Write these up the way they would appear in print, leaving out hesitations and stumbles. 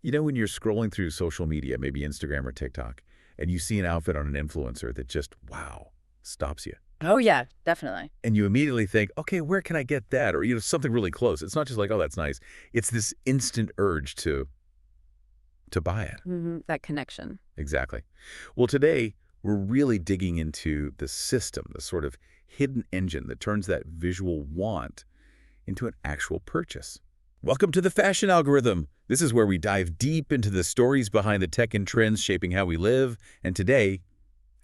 You know, when you're scrolling through social media, maybe Instagram or TikTok, and you see an outfit on an influencer that just, wow, stops you. Oh, yeah, definitely. And you immediately think, okay, where can I get that? Or, something really close. It's not just like, oh, that's nice. It's this instant urge to buy it. That connection. Exactly. Well, today, we're really digging into the system, the sort of hidden engine that turns that visual want into an actual purchase. Welcome to the fashion algorithm. This is where we dive deep into the stories behind the tech and trends shaping how we live, and today,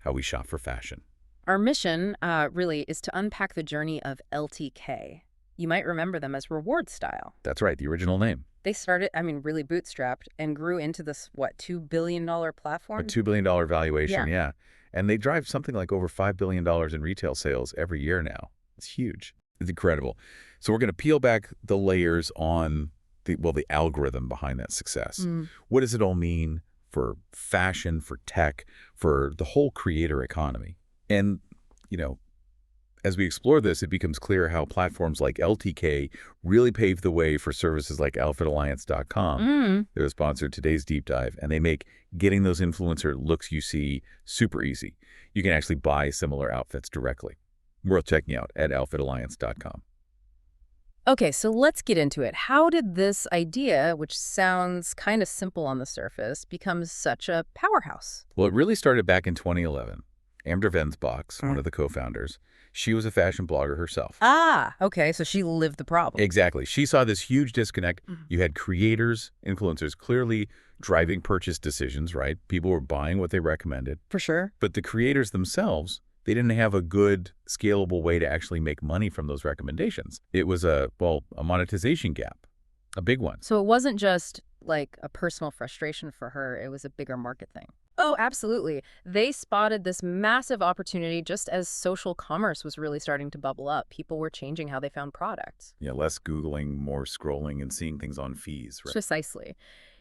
how we shop for fashion. Our mission, really, is to unpack the journey of LTK. You might remember them as rewardStyle. That's right, the original name. They started, really bootstrapped and grew into this, what, $2 billion platform? A $2 billion valuation, Yeah. yeah. And they drive something like over $5 billion in retail sales every year now. It's huge. It's incredible. So we're going to peel back the layers on the algorithm behind that success. What does it all mean for fashion, for tech, for the whole creator economy? And, as we explore this, it becomes clear how platforms like LTK really paved the way for services like outfitalliance.com. They're the sponsor of today's deep dive, and they make getting those influencer looks you see super easy. You can actually buy similar outfits directly. Worth checking out at outfitalliance.com. Okay, so let's get into it. How did this idea, which sounds kind of simple on the surface, become such a powerhouse? Well, it really started back in 2011. Amber and Box, one of the co-founders, she was a fashion blogger herself. Ah, okay, so she lived the problem. Exactly. She saw this huge disconnect. You had creators, influencers clearly driving purchase decisions, right? People were buying what they recommended. For sure. But the creators themselves, they didn't have a good, scalable way to actually make money from those recommendations. It was a monetization gap, a big one. So it wasn't just like a personal frustration for her, it was a bigger market thing. Oh, absolutely. They spotted this massive opportunity just as social commerce was really starting to bubble up. People were changing how they found products. Yeah, less Googling, more scrolling and seeing things on feeds, right? Precisely.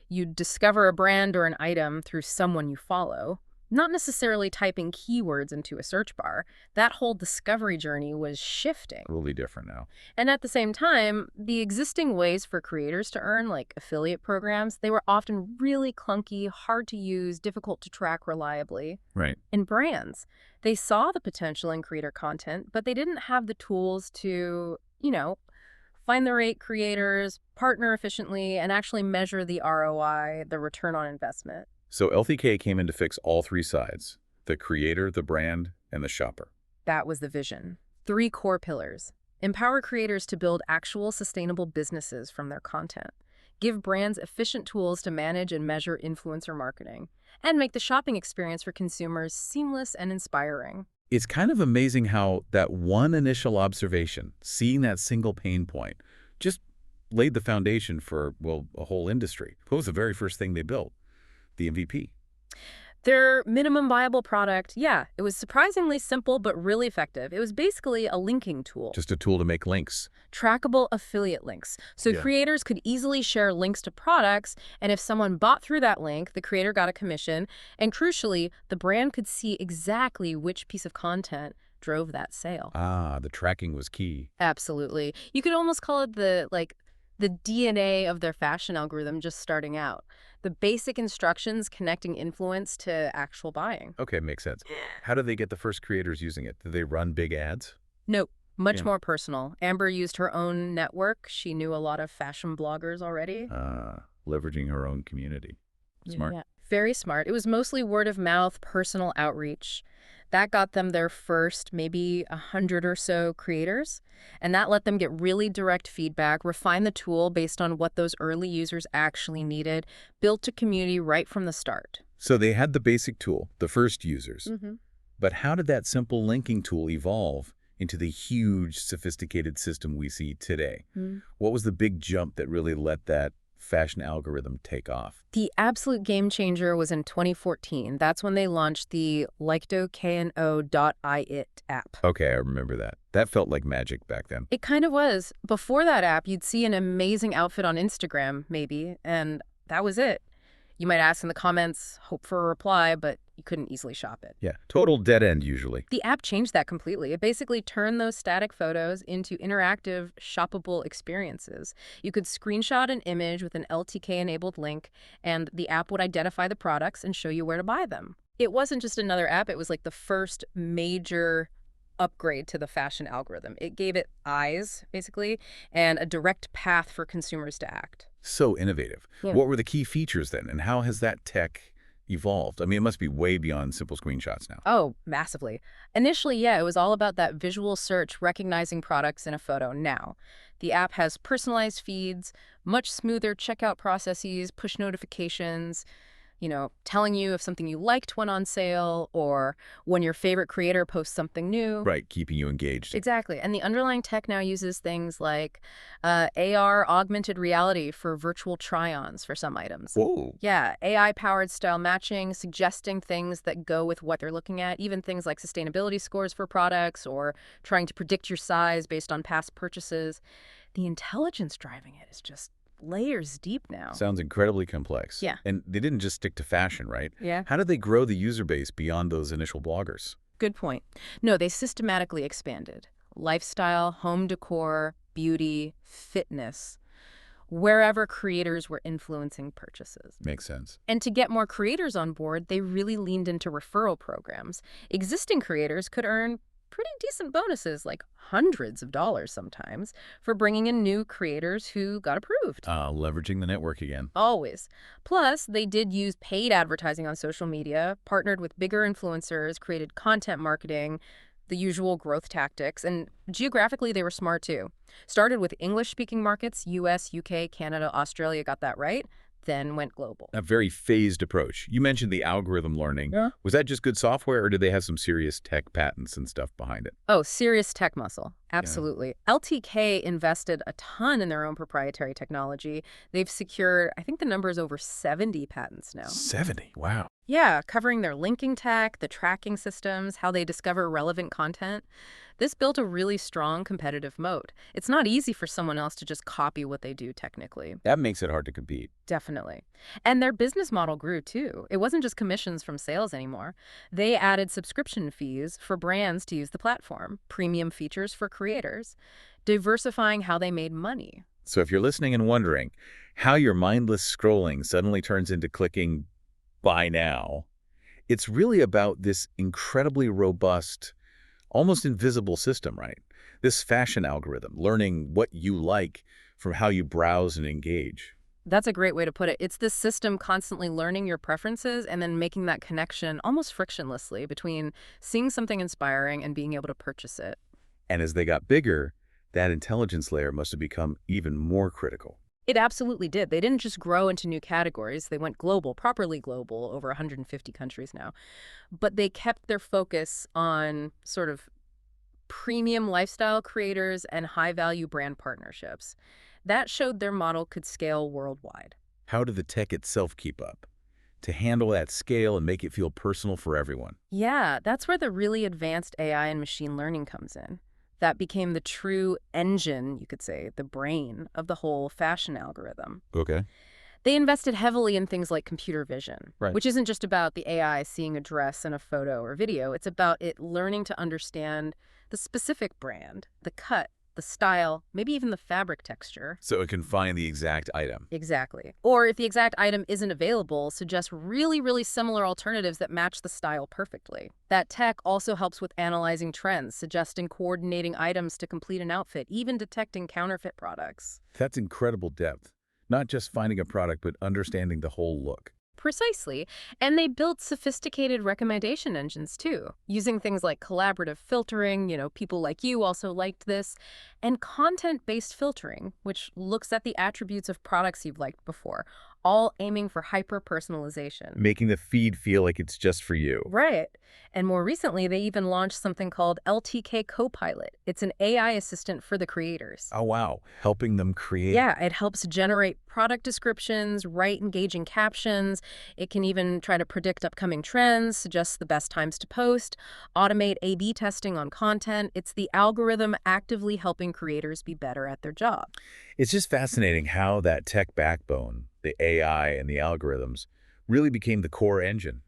You discover a brand or an item through someone you follow, not necessarily typing keywords into a search bar. That whole discovery journey was shifting. Really different now. And at the same time, the existing ways for creators to earn, like affiliate programs, they were often really clunky, hard to use, difficult to track reliably. Right. And brands, they saw the potential in creator content, but they didn't have the tools to, find the right creators, partner efficiently, and actually measure the ROI, the return on investment. So LTK came in to fix all three sides, the creator, the brand, and the shopper. That was the vision. 3 core pillars. Empower creators to build actual sustainable businesses from their content. Give brands efficient tools to manage and measure influencer marketing. And make the shopping experience for consumers seamless and inspiring. It's kind of amazing how that one initial observation, seeing that single pain point, just laid the foundation for, a whole industry. What was the very first thing they built? The MVP. Their minimum viable product, it was surprisingly simple but really effective. It was basically a linking tool. Just a tool to make links. Trackable affiliate links. So Yeah. creators could easily share links to products, and if someone bought through that link, the creator got a commission, and crucially, the brand could see exactly which piece of content drove that sale. Ah, the tracking was key. Absolutely. You could almost call it the DNA of their fashion algorithm just starting out. The basic instructions connecting influence to actual buying. Okay, makes sense. How did they get the first creators using it? Did they run big ads? Nope. Much Yeah. more personal. Amber used her own network. She knew a lot of fashion bloggers already. Leveraging her own community. Smart. Yeah. Very smart. It was mostly word of mouth, personal outreach. That got them their first maybe 100 or so creators, and that let them get really direct feedback, refine the tool based on what those early users actually needed, built a community right from the start. So they had the basic tool, the first users. But how did that simple linking tool evolve into the huge, sophisticated system we see today? What was the big jump that really let that fashion algorithm take off? The absolute game changer was in 2014. That's when they launched the LTK app. Okay, I remember that. That felt like magic back then. It kind of was. Before that app, you'd see an amazing outfit on Instagram, maybe, and that was it. You might ask in the comments, hope for a reply, but you couldn't easily shop it. Yeah, total dead end usually. The app changed that completely. It basically turned those static photos into interactive, shoppable experiences. You could screenshot an image with an LTK-enabled link, and the app would identify the products and show you where to buy them. It wasn't just another app. It was like the first major upgrade to the fashion algorithm. It gave it eyes, basically, and a direct path for consumers to act. So innovative. Yeah. What were the key features then, and how has that tech evolved? I mean, it must be way beyond simple screenshots now. Oh, massively. Initially, yeah, it was all about that visual search, recognizing products in a photo. Now, the app has personalized feeds, much smoother checkout processes, push notifications, telling you if something you liked went on sale or when your favorite creator posts something new. Right, keeping you engaged. Exactly. And the underlying tech now uses things like AR, augmented reality, for virtual try-ons for some items. Whoa. Yeah, AI-powered style matching, suggesting things that go with what they're looking at, even things like sustainability scores for products or trying to predict your size based on past purchases. The intelligence driving it is just layers deep now. Sounds incredibly complex. Yeah. And they didn't just stick to fashion, right? Yeah. How did they grow the user base beyond those initial bloggers? Good point. No, they systematically expanded. Lifestyle, home decor, beauty, fitness, wherever creators were influencing purchases. Makes sense. And to get more creators on board, they really leaned into referral programs. Existing creators could earn pretty decent bonuses, like hundreds of dollars sometimes, for bringing in new creators who got approved. Leveraging the network again. Always. Plus, they did use paid advertising on social media, partnered with bigger influencers, created content marketing, the usual growth tactics, and geographically they were smart too. Started with English-speaking markets, US, UK, Canada, Australia, got that right, then went global. A very phased approach. You mentioned the algorithm learning. Yeah. Was that just good software, or did they have some serious tech patents and stuff behind it? Oh, serious tech muscle. Absolutely. LTK invested a ton in their own proprietary technology. They've secured, I think the number is over 70 patents now. 70? Wow. Yeah, covering their linking tech, the tracking systems, how they discover relevant content. This built a really strong competitive moat. It's not easy for someone else to just copy what they do technically. That makes it hard to compete. Definitely. And their business model grew too. It wasn't just commissions from sales anymore. They added subscription fees for brands to use the platform, premium features for creators, diversifying how they made money. So if you're listening and wondering how your mindless scrolling suddenly turns into clicking buy now, it's really about this incredibly robust, almost invisible system, right? This fashion algorithm, learning what you like from how you browse and engage. That's a great way to put it. It's this system constantly learning your preferences and then making that connection almost frictionlessly between seeing something inspiring and being able to purchase it. And as they got bigger, that intelligence layer must have become even more critical. It absolutely did. They didn't just grow into new categories. They went global, properly global, over 150 countries now. But they kept their focus on sort of premium lifestyle creators and high-value brand partnerships. That showed their model could scale worldwide. How did the tech itself keep up to handle that scale and make it feel personal for everyone? Yeah, that's where the really advanced AI and machine learning comes in. That became the true engine, you could say, the brain of the whole fashion algorithm. Okay. They invested heavily in things like computer vision, Right. which isn't just about the AI seeing a dress in a photo or video. It's about it learning to understand the specific brand, the cut, the style, maybe even the fabric texture. So it can find the exact item. Exactly. Or if the exact item isn't available, suggest really, really similar alternatives that match the style perfectly. That tech also helps with analyzing trends, suggesting coordinating items to complete an outfit, even detecting counterfeit products. That's incredible depth. Not just finding a product, but understanding the whole look. Precisely. And they built sophisticated recommendation engines too, using things like collaborative filtering, people like you also liked this, and content-based filtering, which looks at the attributes of products you've liked before, all aiming for hyper-personalization. Making the feed feel like it's just for you. Right. And more recently, they even launched something called LTK Copilot. It's an AI assistant for the creators. Oh, wow. Helping them create. Yeah, it helps generate product descriptions, write engaging captions. It can even try to predict upcoming trends, suggest the best times to post, automate A/B testing on content. It's the algorithm actively helping creators be better at their job. It's just fascinating how that tech backbone, the AI and the algorithms, really became the core engine.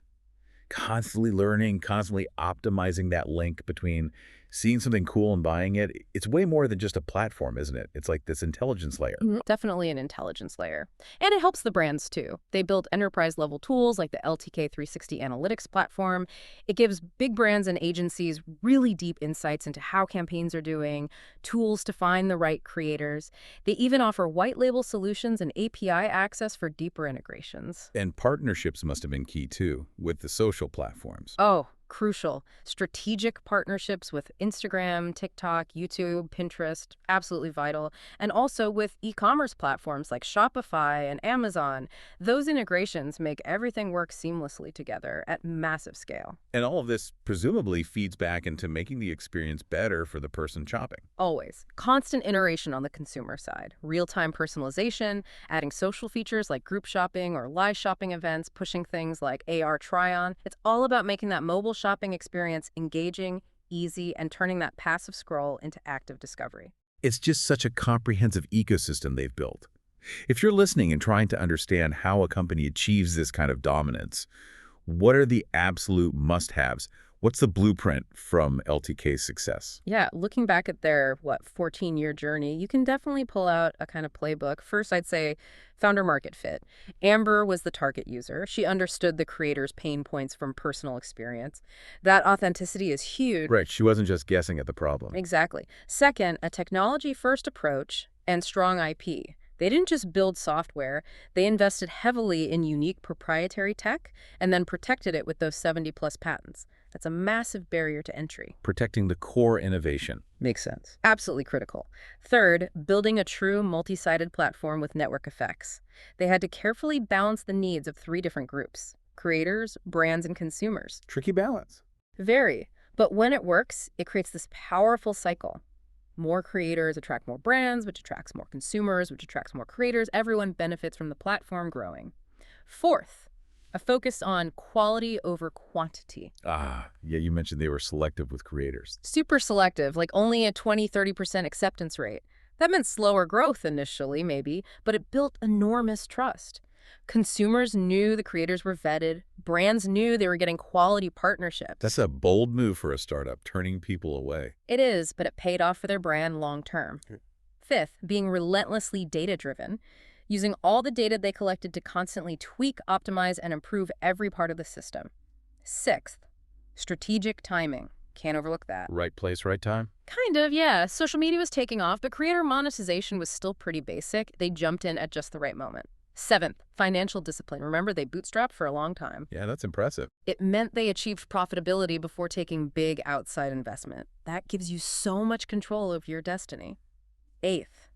Constantly learning, constantly optimizing that link between seeing something cool and buying it. It's way more than just a platform, isn't it? It's like this intelligence layer. Definitely an intelligence layer. And it helps the brands too. They build enterprise-level tools like the LTK 360 analytics platform. It gives big brands and agencies really deep insights into how campaigns are doing, tools to find the right creators. They even offer white label solutions and API access for deeper integrations. And partnerships must have been key too, with the social platforms. Oh, crucial. Strategic partnerships with Instagram, TikTok, YouTube, Pinterest, absolutely vital. And also with e-commerce platforms like Shopify and Amazon. Those integrations make everything work seamlessly together at massive scale. And all of this presumably feeds back into making the experience better for the person shopping. Always. Constant iteration on the consumer side. Real-time personalization, adding social features like group shopping or live shopping events, pushing things like AR try-on. It's all about making that mobile shopping experience engaging, easy, and turning that passive scroll into active discovery. It's just such a comprehensive ecosystem they've built. If you're listening and trying to understand how a company achieves this kind of dominance, what are the absolute must-haves? What's the blueprint from LTK's success? Yeah, looking back at their, 14-year journey, you can definitely pull out a kind of playbook. First, I'd say founder market fit. Amber was the target user. She understood the creator's pain points from personal experience. That authenticity is huge. Right, she wasn't just guessing at the problem. Exactly. Second, a technology-first approach and strong IP. They didn't just build software, they invested heavily in unique proprietary tech and then protected it with those 70-plus patents. That's a massive barrier to entry. Protecting the core innovation. Makes sense. Absolutely critical. Third, building a true multi-sided platform with network effects. They had to carefully balance the needs of three different groups: creators, brands, and consumers. Tricky balance. Very. But when it works, it creates this powerful cycle. More creators attract more brands, which attracts more consumers, which attracts more creators. Everyone benefits from the platform growing. Fourth, a focus on quality over quantity. Yeah, you mentioned they were selective with creators. Super selective, like only a 20–30% acceptance rate. That meant slower growth initially, maybe, but it built enormous trust. Consumers knew the creators were vetted. Brands knew they were getting quality partnerships. That's a bold move for a startup, turning people away. It is, but it paid off for their brand long term. Fifth, being relentlessly data-driven, using all the data they collected to constantly tweak, optimize, and improve every part of the system. Sixth, strategic timing. Can't overlook that. Right place, right time? Kind of, yeah. Social media was taking off, but creator monetization was still pretty basic. They jumped in at just the right moment. Seventh, financial discipline. Remember, they bootstrapped for a long time. Yeah, that's impressive. It meant they achieved profitability before taking big outside investment. That gives you so much control of your destiny. Eighth,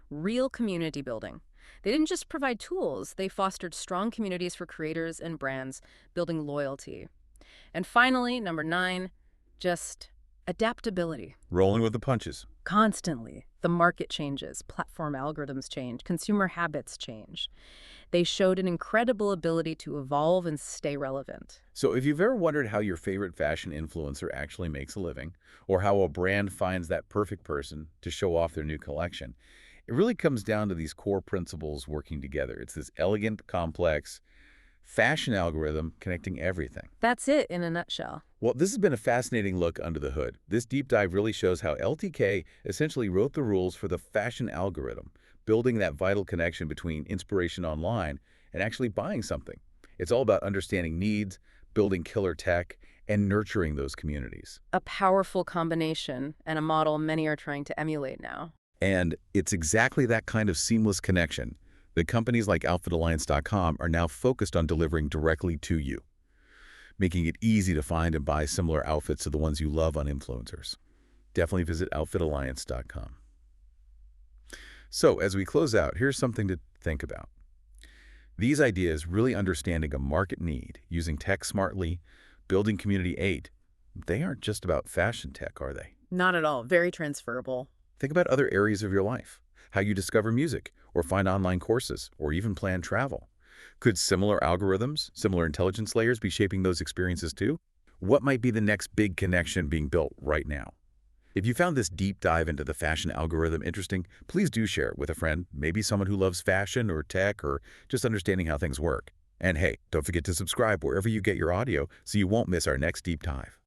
real community building. They didn't just provide tools, they fostered strong communities for creators and brands, building loyalty. And finally, number 9, just adaptability. Rolling with the punches. Constantly. The market changes, platform algorithms change, consumer habits change. They showed an incredible ability to evolve and stay relevant. So if you've ever wondered how your favorite fashion influencer actually makes a living, or how a brand finds that perfect person to show off their new collection, it really comes down to these core principles working together. It's this elegant, complex fashion algorithm connecting everything. That's it in a nutshell. Well, this has been a fascinating look under the hood. This deep dive really shows how LTK essentially wrote the rules for the fashion algorithm, building that vital connection between inspiration online and actually buying something. It's all about understanding needs, building killer tech, and nurturing those communities. A powerful combination and a model many are trying to emulate now. And it's exactly that kind of seamless connection that companies like OutfitAlliance.com are now focused on delivering directly to you, making it easy to find and buy similar outfits to the ones you love on influencers. Definitely visit OutfitAlliance.com. So as we close out, here's something to think about. These ideas, really understanding a market need, using tech smartly, building community aid, they aren't just about fashion tech, are they? Not at all. Very transferable. Think about other areas of your life, how you discover music, or find online courses, or even plan travel. Could similar algorithms, similar intelligence layers be shaping those experiences too? What might be the next big connection being built right now? If you found this deep dive into the fashion algorithm interesting, please do share it with a friend, maybe someone who loves fashion or tech or just understanding how things work. And hey, don't forget to subscribe wherever you get your audio so you won't miss our next deep dive.